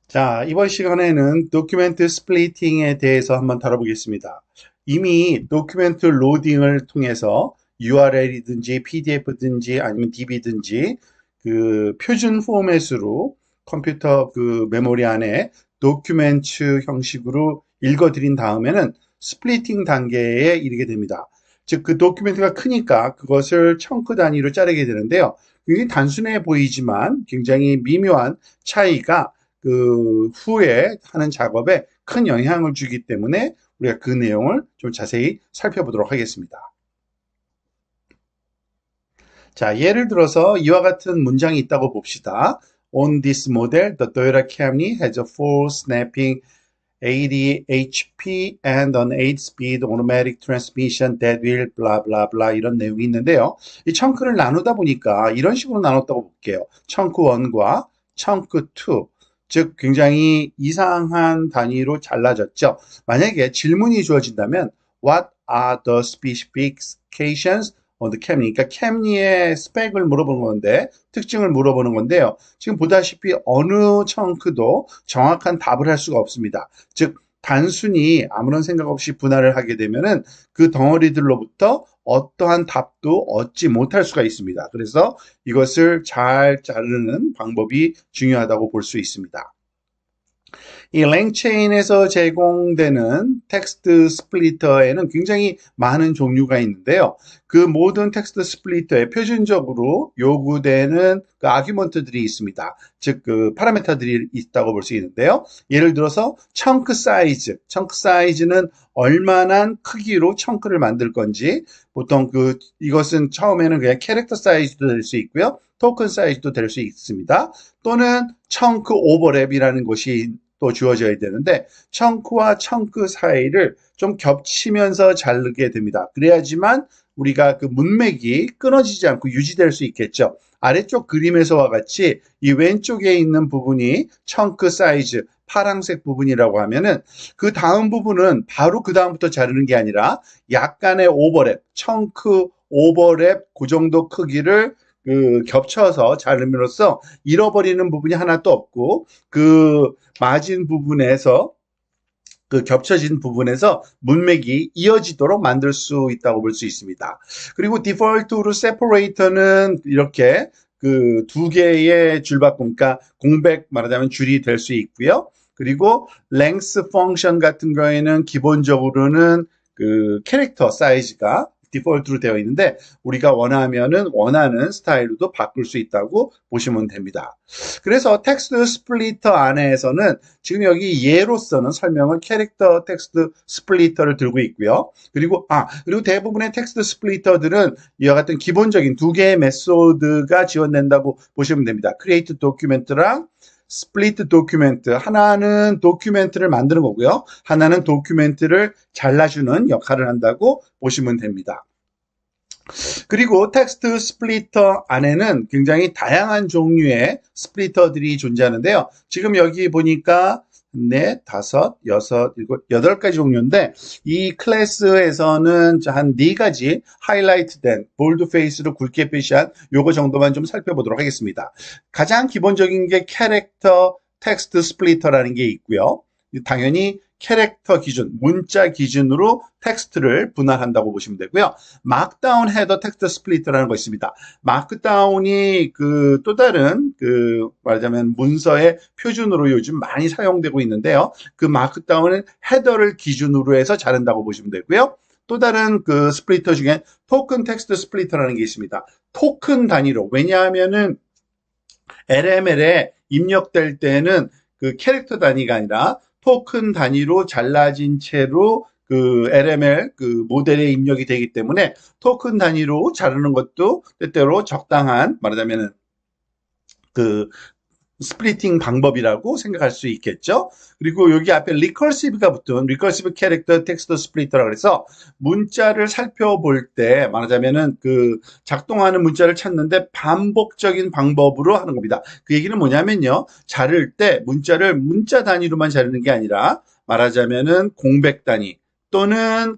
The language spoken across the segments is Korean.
자, 이번 시간에는 도큐멘트 스플리팅에 대해서 한번 다뤄보겠습니다. 이미 도큐멘트 로딩을 통해서 URL이든지 PDF든지 아니면 DB든지 그 표준 포맷으로 컴퓨터 그 메모리 안에 도큐멘트 형식으로 읽어드린 다음에는 스플리팅 단계에 이르게 됩니다. 즉, 그 도큐멘트가 크니까 그것을 청크 단위로 자르게 되는데요. 굉장히 단순해 보이지만 굉장히 미묘한 차이가 그 후에 하는 작업에 큰 영향을 주기 때문에 우리가 그 내용을 좀 자세히 살펴보도록 하겠습니다. 자, 예를 들어서 이와 같은 문장이 있다고 봅시다. On this model, the Toyota Camry has a full snapping 80 HP and an 8-speed automatic transmission that will blah blah blah 이런 내용이 있는데요. 이 청크를 나누다 보니까 이런 식으로 나눴다고 볼게요. 청크 1과 청크 2. 즉 굉장히 이상한 단위로 잘라졌죠. 만약에 질문이 주어진다면 What are the specifications of the Camry? 그러니까 캠리의 스펙을 물어보는 건데 특징을 물어보는 건데요. 지금 보다시피 어느 청크도 정확한 답을 할 수가 없습니다. 즉 단순히 아무런 생각 없이 분할을 하게 되면은 그 덩어리들로부터 어떠한 답도 얻지 못할 수가 있습니다. 그래서 이것을 잘 자르는 방법이 중요하다고 볼 수 있습니다. 이 랭체인에서 제공되는 텍스트 스플리터에는 굉장히 많은 종류가 있는데요. 그 모든 텍스트 스플리터에 표준적으로 요구되는 그 아규먼트들이 있습니다. 즉, 그 파라미터들이 있다고 볼 수 있는데요. 예를 들어서 청크 사이즈. 청크 사이즈는 얼마나 크기로 청크를 만들 건지 보통 이것은 처음에는 그냥 캐릭터 사이즈도 될 수 있고요. 토큰 사이즈도 될 수 있습니다. 또는 청크 오버랩이라는 것이 또 주어져야 되는데 청크와 청크 사이를 좀 겹치면서 자르게 됩니다. 그래야지만 우리가 그 문맥이 끊어지지 않고 유지될 수 있겠죠. 아래쪽 그림에서와 같이 이 왼쪽에 있는 부분이 청크 사이즈 파란색 부분이라고 하면은 그 다음 부분은 바로 그 다음부터 자르는 게 아니라 약간의 오버랩, 청크 오버랩 그 정도 크기를 겹쳐서 자름으로써 잃어버리는 부분이 하나도 없고 그 마진 부분에서 그 겹쳐진 부분에서 문맥이 이어지도록 만들 수 있다고 볼 수 있습니다. 그리고 디폴트로 세퍼레이터는 이렇게 그 두 개의 줄바꿈, 그러니까 공백 말하자면 줄이 될 수 있고요. 그리고 랭스 펑션 같은 경우에는 기본적으로는 그 캐릭터 사이즈가 디폴트로 되어 있는데 우리가 원하면은 원하는 스타일로도 바꿀 수 있다고 보시면 됩니다. 그래서 텍스트 스플리터 안에서는 지금 여기 예로서는 설명은 캐릭터 텍스트 스플리터를 들고 있고요. 그리고 대부분의 텍스트 스플리터들은 이와 같은 기본적인 두 개의 메소드가 지원된다고 보시면 됩니다. 크리에이트 도큐멘트랑 스플리트 도큐멘트. 하나는 도큐멘트를 만드는 거고요. 하나는 도큐멘트를 잘라주는 역할을 한다고 보시면 됩니다. 그리고 텍스트 스플리터 안에는 굉장히 다양한 종류의 스플리터들이 존재하는데요. 지금 여기 보니까 넷, 다섯, 여섯, 일곱, 여덟 가지 종류인데 이 클래스에서는 한 네 가지 하이라이트된 볼드 페이스로 굵게 표시한 요거 정도만 좀 살펴보도록 하겠습니다. 가장 기본적인 게 캐릭터 텍스트 스플리터라는 게 있고요. 당연히 캐릭터 기준, 문자 기준으로 텍스트를 분할한다고 보시면 되고요. 마크다운 헤더 텍스트 스플리터라는 거 있습니다. 마크다운이 그 또 다른 말하자면 문서의 표준으로 요즘 많이 사용되고 있는데요. 그 마크다운은 헤더를 기준으로 해서 자른다고 보시면 되고요. 또 다른 그 스플리터 중에 토큰 텍스트 스플리터라는 게 있습니다. 토큰 단위로. 왜냐하면은 LML에 입력될 때는 그 캐릭터 단위가 아니라 토큰 단위로 잘라진 채로 그 LML 그 모델에 입력이 되기 때문에 토큰 단위로 자르는 것도 때때로 적당한 말하자면은 그 스플리팅 방법이라고 생각할 수 있겠죠. 그리고 여기 앞에 리커시브가 붙은 리커시브 캐릭터 텍스트 스플리터라고 해서 문자를 살펴볼 때 말하자면은 그 작동하는 문자를 찾는데 반복적인 방법으로 하는 겁니다. 그 얘기는 뭐냐면요. 자를 때 문자를 문자 단위로만 자르는 게 아니라 말하자면은 공백 단위 또는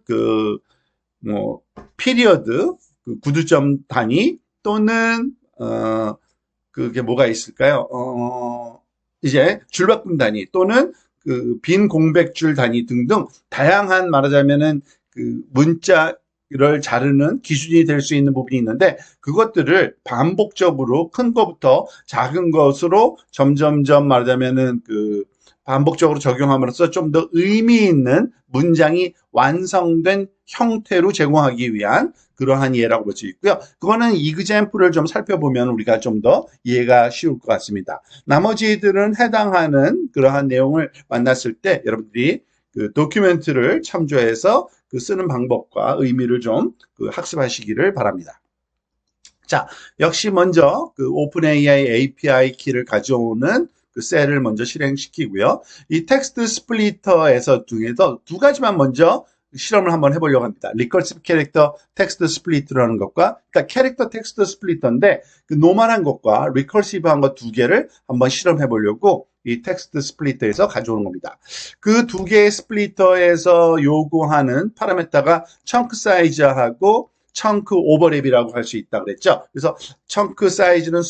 뭐 피리어드 구두점 단위 또는 그게 뭐가 있을까요? 이제 줄바꿈 단위 또는 그 빈 공백줄 단위 등등 다양한 말하자면은 그 문자를 자르는 기준이 될 수 있는 부분이 있는데 그것들을 반복적으로 큰 것부터 작은 것으로 점점점 말하자면은 그 반복적으로 적용함으로써 좀 더 의미 있는 문장이 완성된 형태로 제공하기 위한 그러한 예라고 볼 수 있고요. 그거는 example을 좀 살펴보면 우리가 좀 더 이해가 쉬울 것 같습니다. 나머지들은 해당하는 그러한 내용을 만났을 때 여러분들이 그 도큐멘트를 참조해서 그 쓰는 방법과 의미를 좀 그 학습하시기를 바랍니다. 자, 역시 먼저 그 오픈AI API 키를 가져오는 그 셀을 먼저 실행시키고요. 이 텍스트 스플리터에서 중에서 두 가지만 먼저 실험을 한번 해보려고 합니다. 리커시브 캐릭터 텍스트 스플리터라는 것과, 그러니까 캐릭터 텍스트 스플리터인데 그 노멀한 것과 리커시브한 것 두 개를 한번 실험해 보려고 이 텍스트 스플리터에서 가져오는 겁니다. 그 두 개의 스플리터에서 요구하는 파라미터가 청크 사이즈하고 청크 오버랩이라고 할 수 있다 그랬죠. 그래서 청크 사이즈는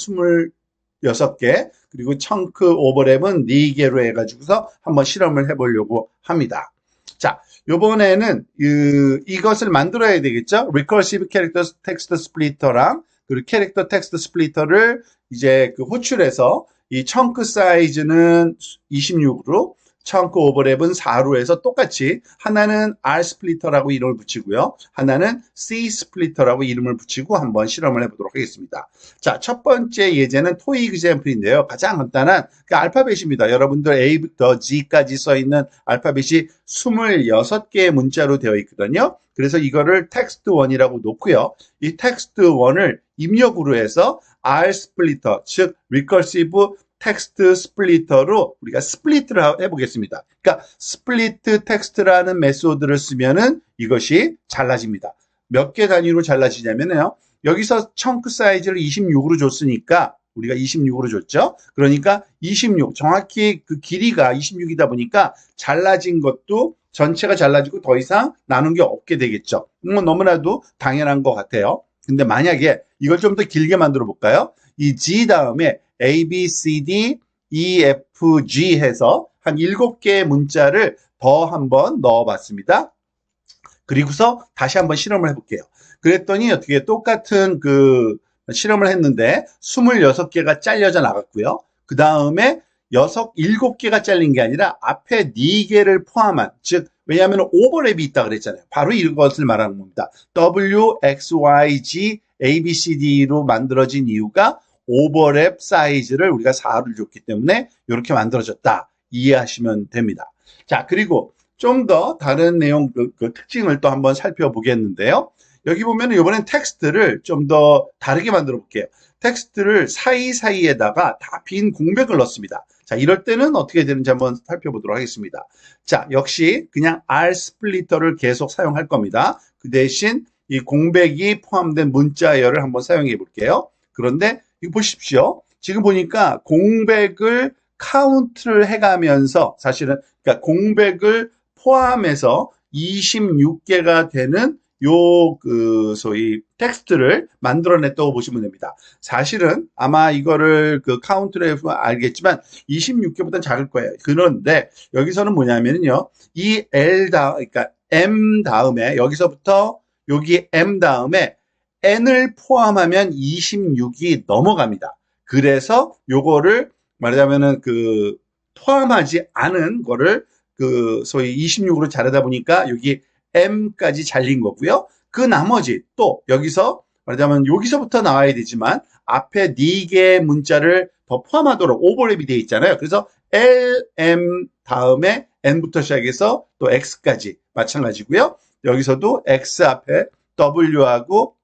26개, 그리고 청크 오버랩은 4개로 해가지고서 한번 실험을 해보려고 합니다. 자, 요번에는 이것을 만들어야 되겠죠. Recursive Character Text Splitter랑 그리고 캐릭터 텍스트 스플리터를 이제 그 호출해서 이 청크 사이즈는 26으로 청크 오버랩은 4로 해서 똑같이 하나는 R 스플리터라고 이름을 붙이고요. 하나는 C 스플리터라고 이름을 붙이고 한번 실험을 해보도록 하겠습니다. 자, 첫 번째 예제는 토익 example인데요. 가장 간단한 그 알파벳입니다. 여러분들 A부터 G까지 써있는 알파벳이 26개의 문자로 되어 있거든요. 그래서 이거를 텍스트1이라고 놓고요. 이 텍스트1을 입력으로 해서 R 스플리터, 즉 리커시브 텍스트 스플리터로 우리가 스플리트를 해보겠습니다. 그러니까 스플리트 텍스트라는 메소드를 쓰면은 이것이 잘라집니다. 몇 개 단위로 잘라지냐면요. 여기서 청크 사이즈를 26으로 줬으니까 우리가 26으로 줬죠. 그러니까 26, 정확히 그 길이가 26이다 보니까 잘라진 것도 전체가 잘라지고 더 이상 나눈 게 없게 되겠죠. 너무나도 당연한 것 같아요. 근데 만약에 이걸 좀 더 길게 만들어 볼까요? 이 G 다음에 A, B, C, D, E, F, G 해서 한 7개의 문자를 더 한번 넣어봤습니다. 그리고서 다시 한번 실험을 해볼게요. 그랬더니 어떻게 똑같은 그 실험을 했는데 26개가 잘려져 나갔고요. 그 다음에 7개가 잘린 게 아니라 앞에 4개를 포함한, 즉 왜냐하면 오버랩이 있다 그랬잖아요. 바로 이것을 말하는 겁니다. W, X, Y, G, A, B, C, D로 만들어진 이유가 오버랩 사이즈를 우리가 4를 줬기 때문에 이렇게 만들어졌다. 이해하시면 됩니다. 자, 그리고 좀 더 다른 내용 그 특징을 또 한번 살펴보겠는데요. 여기 보면 이번엔 텍스트를 좀 더 다르게 만들어 볼게요. 텍스트를 사이사이에다가 다 빈 공백을 넣습니다. 자, 이럴 때는 어떻게 되는지 한번 살펴보도록 하겠습니다. 자, 역시 그냥 R 스플리터를 계속 사용할 겁니다. 그 대신 이 공백이 포함된 문자열을 한번 사용해 볼게요. 그런데 이거 보십시오. 지금 보니까 공백을 카운트를 해가면서 사실은 그러니까 공백을 포함해서 26개가 되는 요 그 소위 텍스트를 만들어냈다고 보시면 됩니다. 사실은 아마 이거를 그 카운트를 해보면 알겠지만 26개보다는 작을 거예요. 그런데 여기서는 뭐냐면요, 이 L 그러니까 M 다음에 여기서부터 여기 M 다음에 N을 포함하면 26이 넘어갑니다. 그래서 요거를 말하자면은 그 포함하지 않은 거를 그 소위 26으로 자르다 보니까 여기 M까지 잘린 거고요. 그 나머지 또 여기서 말하자면 여기서부터 나와야 되지만 앞에 4개의 문자를 더 포함하도록 오버랩이 되어 있잖아요. 그래서 L, M 다음에 N부터 시작해서 또 X까지 마찬가지고요. 여기서도 X 앞에 W하고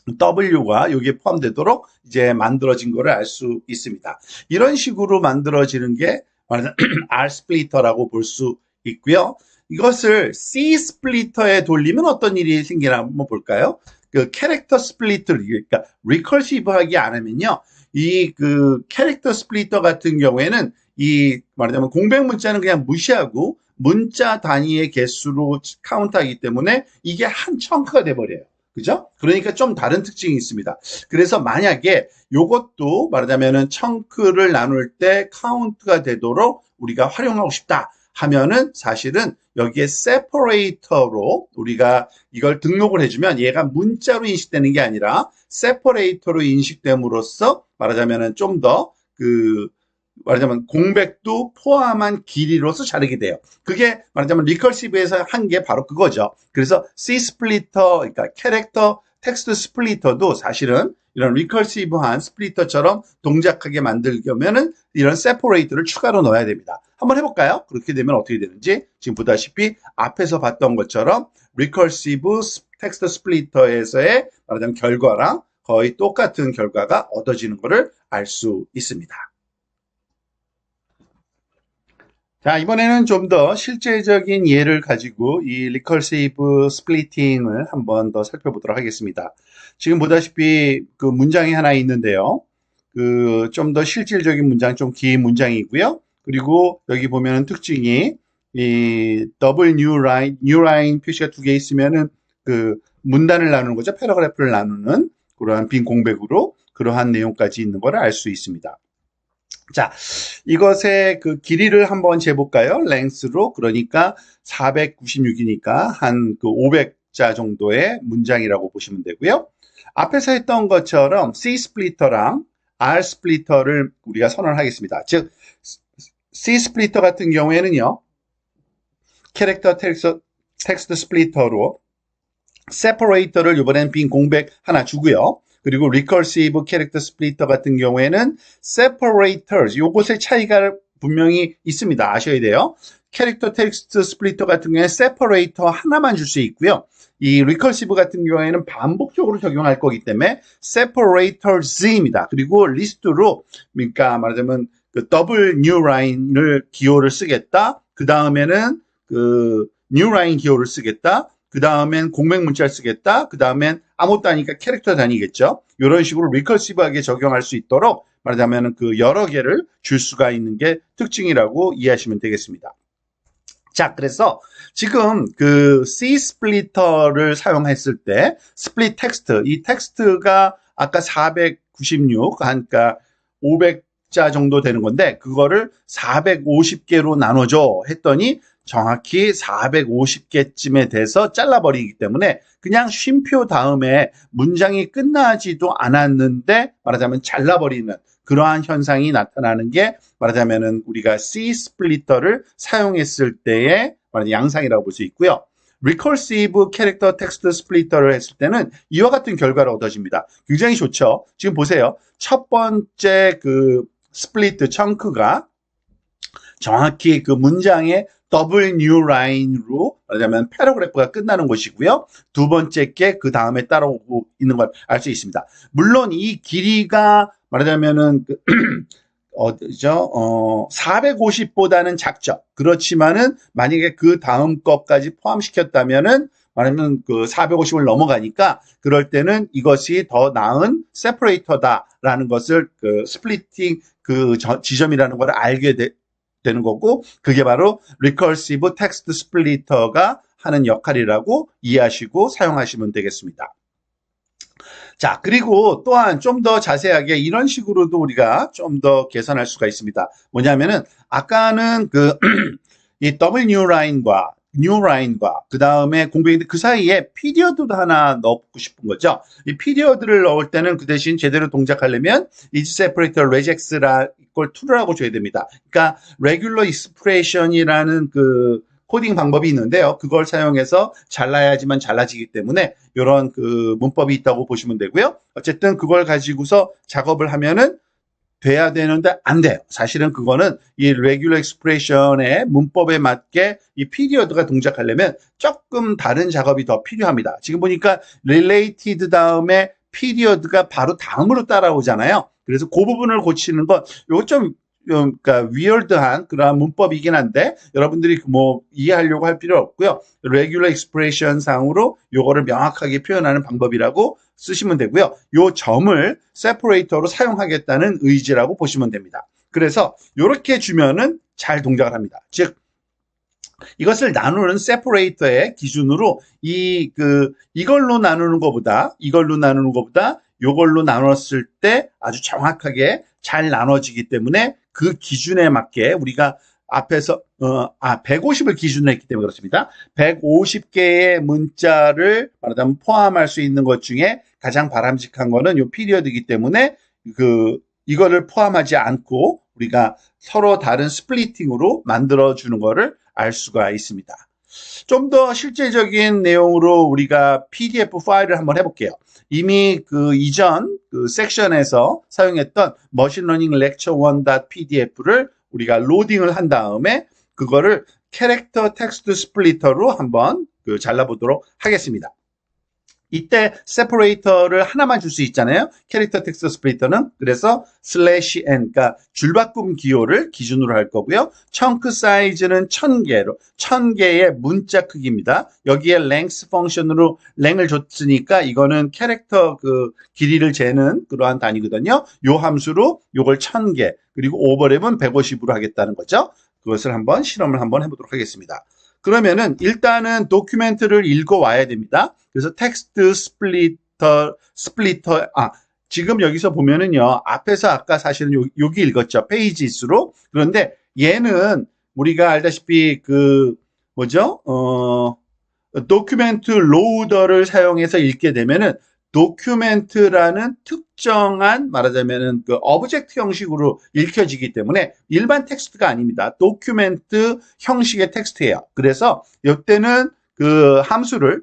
W가 여기에 포함되도록 이제 만들어진 거를 알 수 있습니다. 이런 식으로 만들어지는 게 말하자면 R 스플리터라고 볼 수 있고요. 이것을 C 스플리터에 돌리면 어떤 일이 생기나 한번 볼까요? 그 캐릭터 스플리터, 그러니까 리커시브하게 안 하면요, 이 그 캐릭터 스플리터 같은 경우에는 이 말하자면 공백 문자는 그냥 무시하고 문자 단위의 개수로 카운트하기 때문에 이게 한 청크가 돼버려요. 그죠? 그러니까 좀 다른 특징이 있습니다. 그래서 만약에 요것도 말하자면은 청크를 나눌 때 카운트가 되도록 우리가 활용하고 싶다 하면은 사실은 여기에 separator로 우리가 이걸 등록을 해주면 얘가 문자로 인식되는 게 아니라 separator로 인식됨으로써 말하자면은 좀 더 말하자면 공백도 포함한 길이로서 자르게 돼요. 그게 말하자면 리커시브에서 한 게 바로 그거죠. 그래서 C 스플리터, 그러니까 캐릭터 텍스트 스플리터도 사실은 이런 리커시브한 스플리터처럼 동작하게 만들려면은 이런 세퍼레이터를 추가로 넣어야 됩니다. 한번 해볼까요? 그렇게 되면 어떻게 되는지 지금 보다시피 앞에서 봤던 것처럼 리커시브 텍스트 스플리터에서의 말하자면 결과랑 거의 똑같은 결과가 얻어지는 것을 알 수 있습니다. 자, 이번에는 좀 더 실제적인 예를 가지고 이 리커시브 스플리팅을 한번 더 살펴보도록 하겠습니다. 지금 보다시피 그 문장이 하나 있는데요. 좀 더 실질적인 문장, 좀 긴 문장이고요. 그리고 여기 보면은 특징이 이 더블 뉴 라인 표시가 두 개 있으면은 문단을 나누는 거죠. 패러그래프를 나누는 그러한 빈 공백으로 그러한 내용까지 있는 걸 알 수 있습니다. 자, 이것의 길이를 한번 재볼까요? 랭스로. 그러니까 496이니까 한 500자 정도의 문장이라고 보시면 되고요. 앞에서 했던 것처럼 C 스플리터랑 R 스플리터를 우리가 선언을 하겠습니다. 즉, C 스플리터 같은 경우에는요, 캐릭터 텍스트 스플리터로 세퍼레이터를 이번엔 빈 공백 하나 주고요. 그리고 recursive character splitter 같은 경우에는 separators, 요것의 차이가 분명히 있습니다. 아셔야 돼요. 캐릭터 텍스트 스플리터 같은 경우에는 separator 하나만 줄 수 있고요. 이 recursive 같은 경우에는 반복적으로 적용할 거기 때문에 separators입니다. 그리고 리스트로, 그러니까 말하자면 더블 new line을 기호를 쓰겠다. 그 다음에는 new line 기호를 쓰겠다. 그 다음엔 공백 문자를 쓰겠다. 그 다음엔 아무것도 아니니까 캐릭터 단위겠죠. 이런 식으로 리커시브하게 적용할 수 있도록 말하자면 여러 개를 줄 수가 있는 게 특징이라고 이해하시면 되겠습니다. 자, 그래서 지금 C 스플리터를 사용했을 때 스플릿 텍스트, 이 텍스트가 아까 496, 그러니까 500자 정도 되는 건데 그거를 450개로 나눠줘 했더니 정확히 450개쯤에 돼서 잘라버리기 때문에 그냥 쉼표 다음에 문장이 끝나지도 않았는데 말하자면 잘라버리는 그러한 현상이 나타나는 게 말하자면은 우리가 C 스플리터를 사용했을 때의 양상이라고 볼 수 있고요. recursive 캐릭터 텍스트 스플리터를 했을 때는 이와 같은 결과를 얻어집니다. 굉장히 좋죠. 지금 보세요. 첫 번째 스플리트 청크가 정확히 문장의 더블 뉴 라인으로 말하자면 패러그래프가 끝나는 것이고요. 두 번째 게 그 다음에 따라오고 있는 걸 알 수 있습니다. 물론 이 길이가 말하자면은 450보다는 작죠. 그렇지만은 만약에 그 다음 것까지 포함시켰다면은 말하면 450을 넘어가니까 그럴 때는 이것이 더 나은 세퍼레이터다라는 것을 스플리팅 지점이라는 걸 알게 되는 거고 그게 바로 recursive text splitter가 하는 역할이라고 이해하시고 사용하시면 되겠습니다. 자, 그리고 또한 좀 더 자세하게 이런 식으로도 우리가 좀 더 계산할 수가 있습니다. 뭐냐면은 아까는 이 더블 뉴 라인과 그 다음에 공백인데 그 사이에 피리어드도 하나 넣고 싶은 거죠. 이 피리어드를 넣을 때는 그 대신 제대로 동작하려면 is separator regex라 걸 true라고 줘야 됩니다. 그러니까 regular expression이라는 코딩 방법이 있는데요. 그걸 사용해서 잘라야지만 잘라지기 때문에 이런 문법이 있다고 보시면 되고요. 어쨌든 그걸 가지고서 작업을 하면은 돼야 되는데 안 돼요. 사실은 그거는 이 regular expression의 문법에 맞게 이 period가 동작하려면 조금 다른 작업이 더 필요합니다. 지금 보니까 related 다음에 period가 바로 다음으로 따라오잖아요. 그래서 그 부분을 고치는 건 요거 좀 그러니까 weird한 그런 문법이긴 한데 여러분들이 이해하려고 할 필요 없고요. regular expression 상으로 요거를 명확하게 표현하는 방법이라고 쓰시면 되고요. 요 점을 separator로 사용하겠다는 의지라고 보시면 됩니다. 그래서 이렇게 주면은 잘 동작을 합니다. 즉 이것을 나누는 세퍼레이터의 기준으로 이걸로 나누는 것보다 요걸로 나눴을 때 아주 정확하게 잘 나눠지기 때문에 그 기준에 맞게 우리가 앞에서 150을 기준으로 했기 때문에 그렇습니다. 150개의 문자를 말하자면 포함할 수 있는 것 중에 가장 바람직한 거는 요 피리어드이기 때문에 이거를 포함하지 않고 우리가 서로 다른 스플리팅으로 만들어주는 거를 알 수가 있습니다. 좀 더 실제적인 내용으로 우리가 PDF 파일을 한번 해볼게요. 이미 이전 섹션에서 사용했던 머신러닝 렉처 1.pdf를 우리가 로딩을 한 다음에 그거를 캐릭터 텍스트 스플리터로 한번 잘라보도록 하겠습니다. 이때 세퍼레이터를 하나만 줄 수 있잖아요. 캐릭터 텍스트 스플리터는. 그래서 /n, 그러니까 줄바꿈 기호를 기준으로 할 거고요. 청크 사이즈는 1000개의 문자 크기입니다. 여기에 length 펑션으로 랭을 줬으니까 이거는 캐릭터 길이를 재는 그러한 단위거든요. 요 함수로 요걸 1000개, 그리고 오버랩은 150으로 하겠다는 거죠. 그것을 한번 실험을 한번 해보도록 하겠습니다. 그러면은 일단은 도큐멘트를 읽어 와야 됩니다. 그래서 텍스트 스플리터, 지금 여기서 보면은요, 앞에서 아까 사실은 여기 읽었죠. 페이지수로. 그런데 얘는 우리가 알다시피 도큐멘트 로더를 사용해서 읽게 되면은 도큐멘트라는 특정한 말하자면은 오브젝트 형식으로 읽혀지기 때문에 일반 텍스트가 아닙니다. 도큐멘트 형식의 텍스트예요. 그래서 이때는 함수를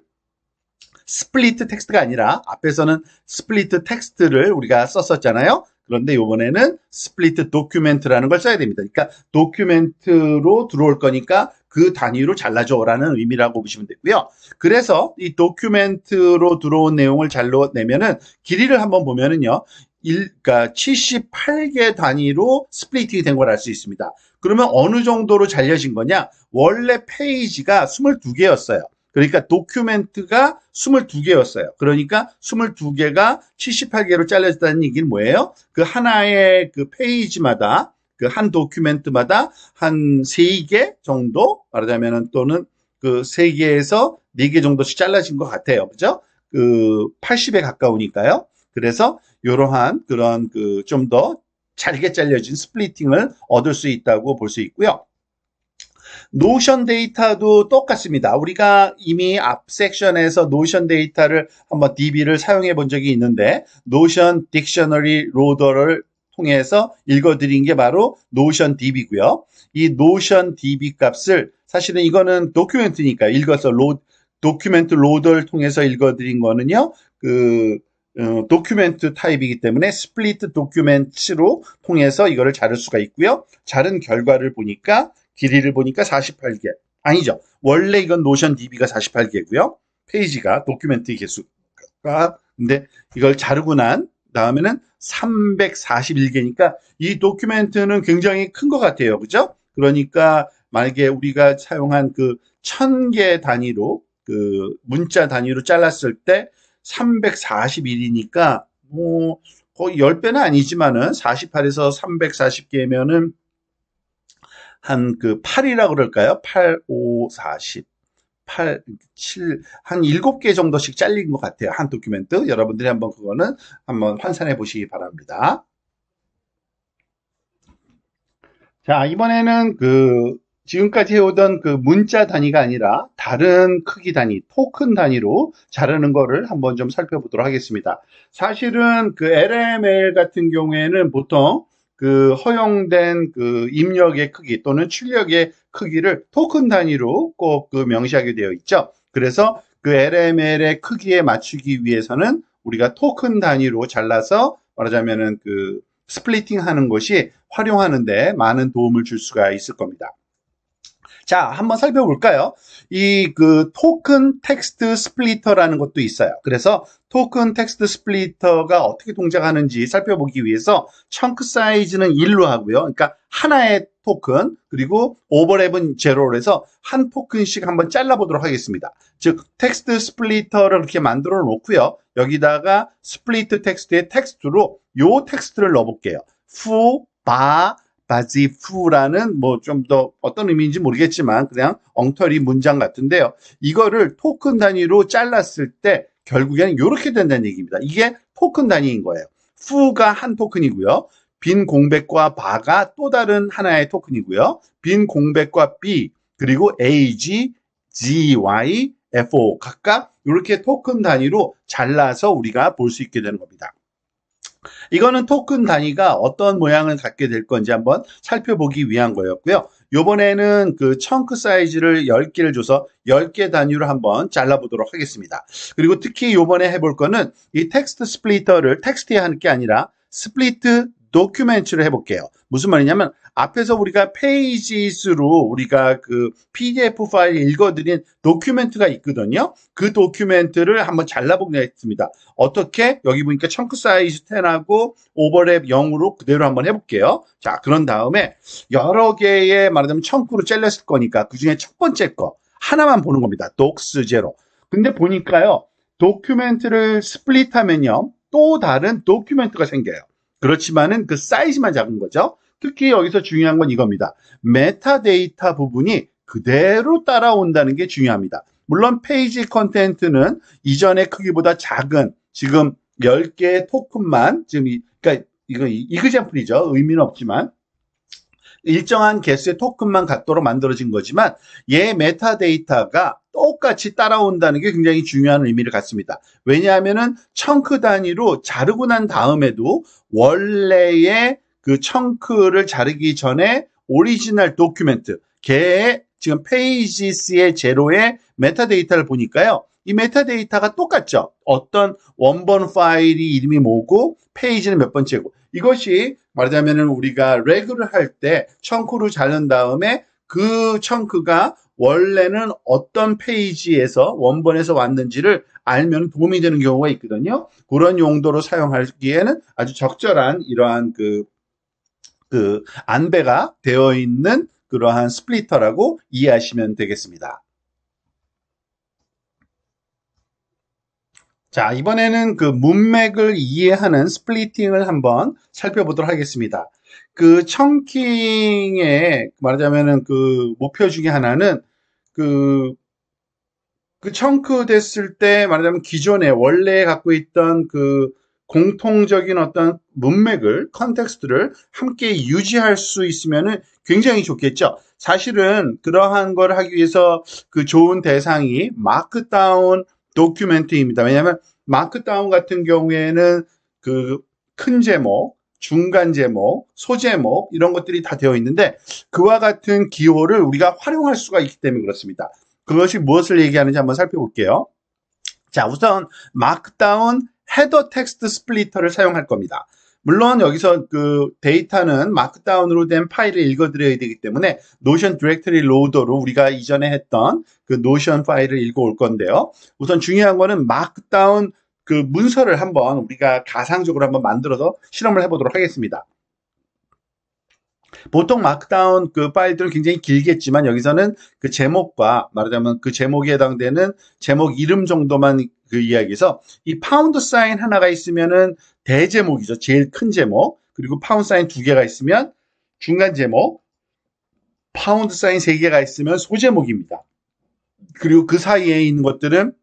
스플리트 텍스트가 아니라 앞에서는 스플리트 텍스트를 우리가 썼었잖아요. 그런데 이번에는 스플리트 도큐멘트라는 걸 써야 됩니다. 그러니까 도큐멘트로 들어올 거니까 그 단위로 잘라줘라는 의미라고 보시면 되고요. 그래서 이 도큐멘트로 들어온 내용을 잘라내면은 길이를 한번 보면은요. 그러니까 78개 단위로 스플리팅이 된 걸 알 수 있습니다. 그러면 어느 정도로 잘려진 거냐? 원래 페이지가 22개였어요. 그러니까 도큐멘트가 22개였어요. 그러니까 22개가 78개로 잘려졌다는 얘기는 뭐예요? 하나의 페이지마다 한 도큐멘트마다 한 3개 정도 말하자면은 또는 3개에서 4개 정도씩 잘라진 것 같아요. 그죠? 80에 가까우니까요. 그래서 이러한 그런 좀 더 잘게 잘려진 스플리팅을 얻을 수 있다고 볼 수 있고요. 노션 데이터도 똑같습니다. 우리가 이미 앞 섹션에서 노션 데이터를 한번 DB를 사용해 본 적이 있는데 노션 딕셔너리 로더를 통해서 읽어드린 게 바로 노션 DB고요. 이 노션 DB 값을 사실은 이거는 도큐멘트니까 읽어서 도큐멘트 로더를 통해서 읽어드린 거는요. 도큐멘트 타입이기 때문에 스플리트 도큐멘트로 통해서 이거를 자를 수가 있고요. 자른 결과를 보니까 길이를 보니까 48개. 아니죠. 원래 이건 노션 DB가 48개고요. 페이지가 도큐멘트 개수가. 근데 이걸 자르고 난 다음에는 341개니까 이 도큐멘트는 굉장히 큰 것 같아요. 그죠? 그러니까 만약에 우리가 사용한 1000개 단위로 문자 단위로 잘랐을 때 341이니까 거의 10배는 아니지만은 48에서 340개면은 한 8이라고 그럴까요? 8, 5, 40, 8, 7, 한 7개 정도씩 잘린 것 같아요. 한 도큐멘트. 여러분들이 한번 그거는 한번 환산해 보시기 바랍니다. 자, 이번에는 지금까지 해오던 문자 단위가 아니라 다른 크기 단위, 토큰 단위로 자르는 거를 한번 좀 살펴보도록 하겠습니다. 사실은 LML 같은 경우에는 보통 허용된 입력의 크기 또는 출력의 크기를 토큰 단위로 꼭 명시하게 되어 있죠. 그래서 LML의 크기에 맞추기 위해서는 우리가 토큰 단위로 잘라서 말하자면은 스플리팅 하는 것이 활용하는데 많은 도움을 줄 수가 있을 겁니다. 자, 한번 살펴볼까요? 이 토큰 텍스트 스플리터라는 것도 있어요. 그래서 토큰 텍스트 스플리터가 어떻게 동작하는지 살펴보기 위해서 청크 사이즈는 1로 하고요. 그러니까 하나의 토큰, 그리고 오버랩은 제로로 해서 한 토큰씩 한번 잘라보도록 하겠습니다. 즉, 텍스트 스플리터를 이렇게 만들어 놓고요. 여기다가 스플리트 텍스트의 텍스트로 요 텍스트를 넣어볼게요. 푸, 바, 바지푸라는 뭐 좀 더 어떤 의미인지 모르겠지만 그냥 엉터리 문장 같은데요. 이거를 토큰 단위로 잘랐을 때 결국에는 이렇게 된다는 얘기입니다. 이게 토큰 단위인 거예요. 푸가 한 토큰이고요. 빈 공백과 바가 또 다른 하나의 토큰이고요. 빈 공백과 B 그리고 AG, GY, FO 각각 이렇게 토큰 단위로 잘라서 우리가 볼 수 있게 되는 겁니다. 이거는 토큰 단위가 어떤 모양을 갖게 될 건지 한번 살펴보기 위한 거였고요. 이번에는 그 청크 사이즈를 10개를 줘서 10개 단위로 한번 잘라보도록 하겠습니다. 그리고 특히 이번에 해볼 거는 이 텍스트 스플리터를 텍스트에 하는 게 아니라 스플리트 도큐멘트를 해볼게요. 무슨 말이냐면 앞에서 우리가 페이지수로 우리가 그 PDF 파일 읽어드린 도큐멘트가 있거든요. 그 도큐멘트를 한번 잘라보겠습니다. 어떻게? 여기 보니까 청크 사이즈 10하고 오버랩 0으로 그대로 한번 해볼게요. 자, 그런 다음에 여러 개의 말하자면 청크로 잘렸을 거니까 그 중에 첫 번째 거 하나만 보는 겁니다. docx 제로. 근데 보니까요. 도큐멘트를 스플릿하면요. 또 다른 도큐멘트가 생겨요. 그렇지만은 그 사이즈만 작은 거죠. 특히 여기서 중요한 건 이겁니다. 메타데이터 부분이 그대로 따라온다는 게 중요합니다. 물론 페이지 컨텐트는 이전의 크기보다 작은 지금 10개의 토큰만 지금 그러니까 이거 이그젠플이죠. 의미는 없지만 일정한 개수의 토큰만 갖도록 만들어진 거지만 얘 메타데이터가 똑같이 따라온다는 게 굉장히 중요한 의미를 갖습니다. 왜냐하면은 청크 단위로 자르고 난 다음에도 원래의 그 청크를 자르기 전에 오리지널 도큐멘트, 걔의 지금 페이지스의 제로의 메타데이터를 보니까요. 이 메타데이터가 똑같죠. 어떤 원본 파일이 이름이 뭐고 페이지는 몇 번째고 이것이 말하자면 우리가 레그를 할 때 청크로 자른 다음에 그 청크가 원래는 어떤 페이지에서 원본에서 왔는지를 알면 도움이 되는 경우가 있거든요. 그런 용도로 사용하기에는 아주 적절한 이러한 그 안배가 되어 있는 그러한 스플리터라고 이해하시면 되겠습니다. 자, 이번에는 그 문맥을 이해하는 스플리팅을 한번 살펴보도록 하겠습니다. 그 청킹의 말하자면은 그 목표 중에 하나는 그 청크 됐을 때 말하자면 기존에 원래 갖고 있던 그 공통적인 어떤 문맥을, 컨텍스트를 함께 유지할 수 있으면은 굉장히 좋겠죠. 사실은 그러한 걸 하기 위해서 그 좋은 대상이 마크다운 도큐멘트입니다. 왜냐하면 마크다운 같은 경우에는 그 큰 제목, 중간 제목, 소제목 이런 것들이 다 되어 있는데 그와 같은 기호를 우리가 활용할 수가 있기 때문에 그렇습니다. 그것이 무엇을 얘기하는지 한번 살펴볼게요. 자, 우선 마크다운 헤더 텍스트 스플리터를 사용할 겁니다. 물론 여기서 그 데이터는 마크다운으로 된 파일을 읽어드려야 되기 때문에 노션 디렉터리 로더로 우리가 이전에 했던 그 노션 파일을 읽어올 건데요. 우선 중요한 거는 마크다운 그 문서를 한번 우리가 가상적으로 한번 만들어서 실험을 해보도록 하겠습니다. 보통 마크다운 그 파일들은 굉장히 길겠지만 여기서는 그 제목과 말하자면 그 제목에 해당되는 제목 이름 정도만 그 이야기해서 이 파운드 사인 하나가 있으면은 대제목이죠. 제일 큰 제목. 그리고 파운드 사인 2개가 있으면 중간 제목. 파운드 사인 3개가 있으면 소제목입니다. 그리고 그 사이에 있는 것들은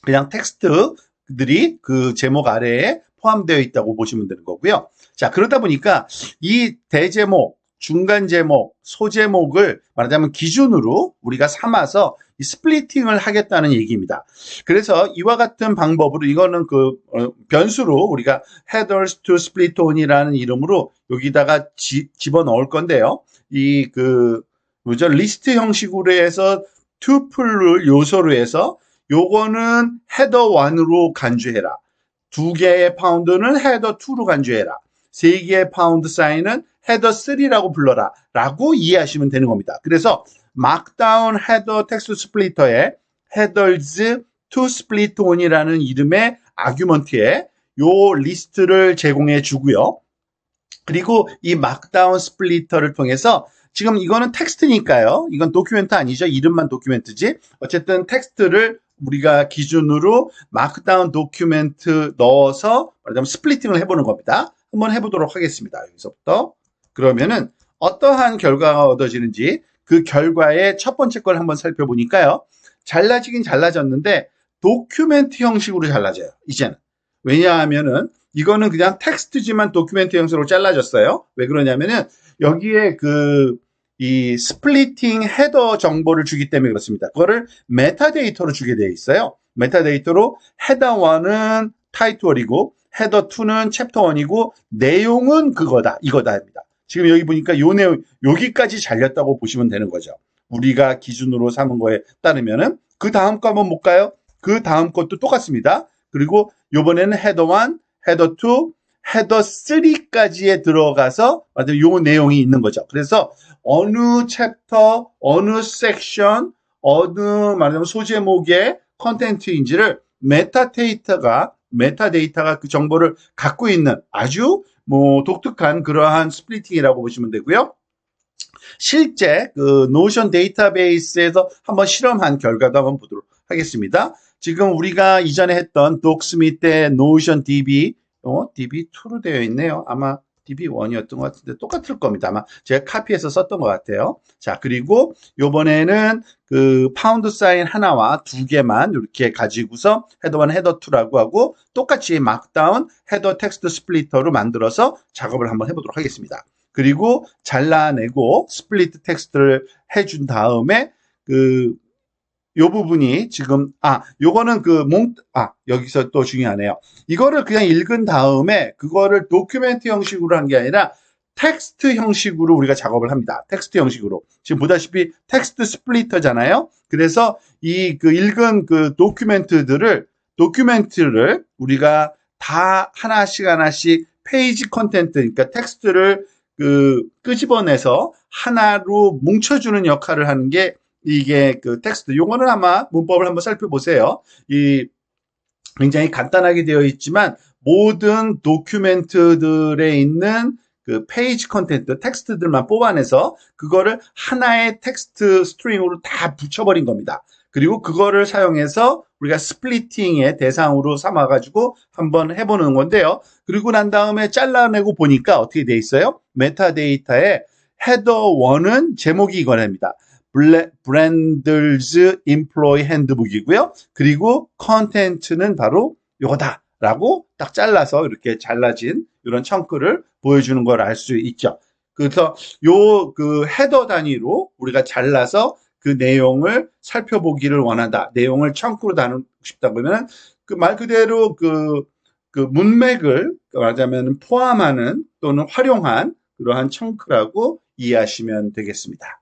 그냥 텍스트들이 그 제목 아래에 포함되어 있다고 보시면 되는 거고요. 자, 그러다 보니까 이 대제목, 중간 제목, 소제목을 말하자면 기준으로 우리가 삼아서 이 스플리팅을 하겠다는 얘기입니다. 그래서 이와 같은 방법으로 이거는 그 변수로 우리가 headers to split on이라는 이름으로 여기다가 집어넣을 건데요. 이 그 뭐죠? 리스트 형식으로 해서 투플을 요소로 해서 요거는 헤더 1으로 간주해라. 2개의 파운드는 헤더 2로 간주해라. 3개의 파운드 사인은 헤더 3라고 불러라. 라고 이해하시면 되는 겁니다. 그래서 마크다운 헤더 텍스트 스플리터에 headers to split on이라는 이름의 아규먼트에 요 리스트를 제공해 주고요. 그리고 이 마크다운 스플리터를 통해서 지금 이거는 텍스트니까요. 이건 도큐멘트 아니죠. 이름만 도큐멘트지. 어쨌든 텍스트를 우리가 기준으로 마크다운 도큐멘트 넣어서 말하자면 스플리팅을 해보는 겁니다. 한번 해보도록 하겠습니다. 여기서부터 그러면은 어떠한 결과가 얻어지는지 그 결과의 첫 번째 걸 한번 살펴보니까요. 잘라지긴 잘라졌는데 도큐멘트 형식으로 잘라져요. 이제는. 왜냐하면은 이거는 그냥 텍스트지만 도큐멘트 형식으로 잘라졌어요. 왜 그러냐면은 여기에 이 스플리팅 헤더 정보를 주기 때문에 그렇습니다. 그거를 메타데이터로 주게 되어 있어요. 메타데이터로 헤더 1은 타이틀이고 헤더 2는 챕터 1이고 내용은 그거다. 이거다 합니다. 지금 여기 보니까 요 내용 여기까지 잘렸다고 보시면 되는 거죠. 우리가 기준으로 삼은 거에 따르면은 그 다음 거 한번 볼까요? 그 다음 것도 똑같습니다. 그리고 요번에는 헤더 1, 헤더 2, 헤더 3까지에 들어가서 요 내용이 있는 거죠. 그래서 어느 챕터, 어느 섹션, 어느 말하자면 소제목의 컨텐츠인지를 메타데이터가 그 정보를 갖고 있는 아주 독특한 그러한 스플리팅이라고 보시면 되고요. 실제 그 노션 데이터베이스에서 한번 실험한 결과도 한번 보도록 하겠습니다. 지금 우리가 이전에 했던 독스미트의 노션 DB, DB2로 되어 있네요. 아마 DB1이었던 것 같은데 똑같을 겁니다. 아마 제가 카피해서 썼던 것 같아요. 자, 그리고 요번에는 그 파운드 사인 하나와 두 개만 이렇게 가지고서 헤더 1, 헤더 2라고 하고 똑같이 막다운 헤더 텍스트 스플리터로 만들어서 작업을 한번 해보도록 하겠습니다. 그리고 잘라내고 스플리트 텍스트를 해준 다음에 요 부분이 지금 요거는 여기서 또 중요하네요. 이거를 그냥 읽은 다음에 그거를 도큐멘트 형식으로 한 게 아니라 텍스트 형식으로 우리가 작업을 합니다. 텍스트 형식으로. 지금 보다시피 텍스트 스플리터잖아요. 그래서 읽은 그 도큐멘트를 우리가 다 하나씩 페이지 컨텐트, 그러니까 텍스트를 끄집어내서 하나로 뭉쳐주는 역할을 하는 게 이게 그 텍스트. 요거는 아마 문법을 한번 살펴보세요. 굉장히 간단하게 되어 있지만 모든 도큐멘트들에 있는 그 페이지 컨텐트, 텍스트들만 뽑아내서 그거를 하나의 텍스트 스트링으로 다 붙여버린 겁니다. 그리고 그거를 사용해서 우리가 스플리팅의 대상으로 삼아가지고 한번 해보는 건데요. 그리고 난 다음에 잘라내고 보니까 어떻게 돼 있어요? 메타데이터에 헤더 1은 제목이 이거랍니다. 브랜들즈 임플로이 핸드북이고요. 그리고 컨텐츠는 바로 요거다라고 딱 잘라서 이렇게 잘라진 이런 청크를 보여주는 걸 알 수 있죠. 그래서 그 헤더 단위로 우리가 잘라서 그 내용을 살펴보기를 원한다. 내용을 청크로 나누고 싶다 그러면 그 말 그대로 그 문맥을 말하자면 포함하는 또는 활용한 그러한 청크라고 이해하시면 되겠습니다.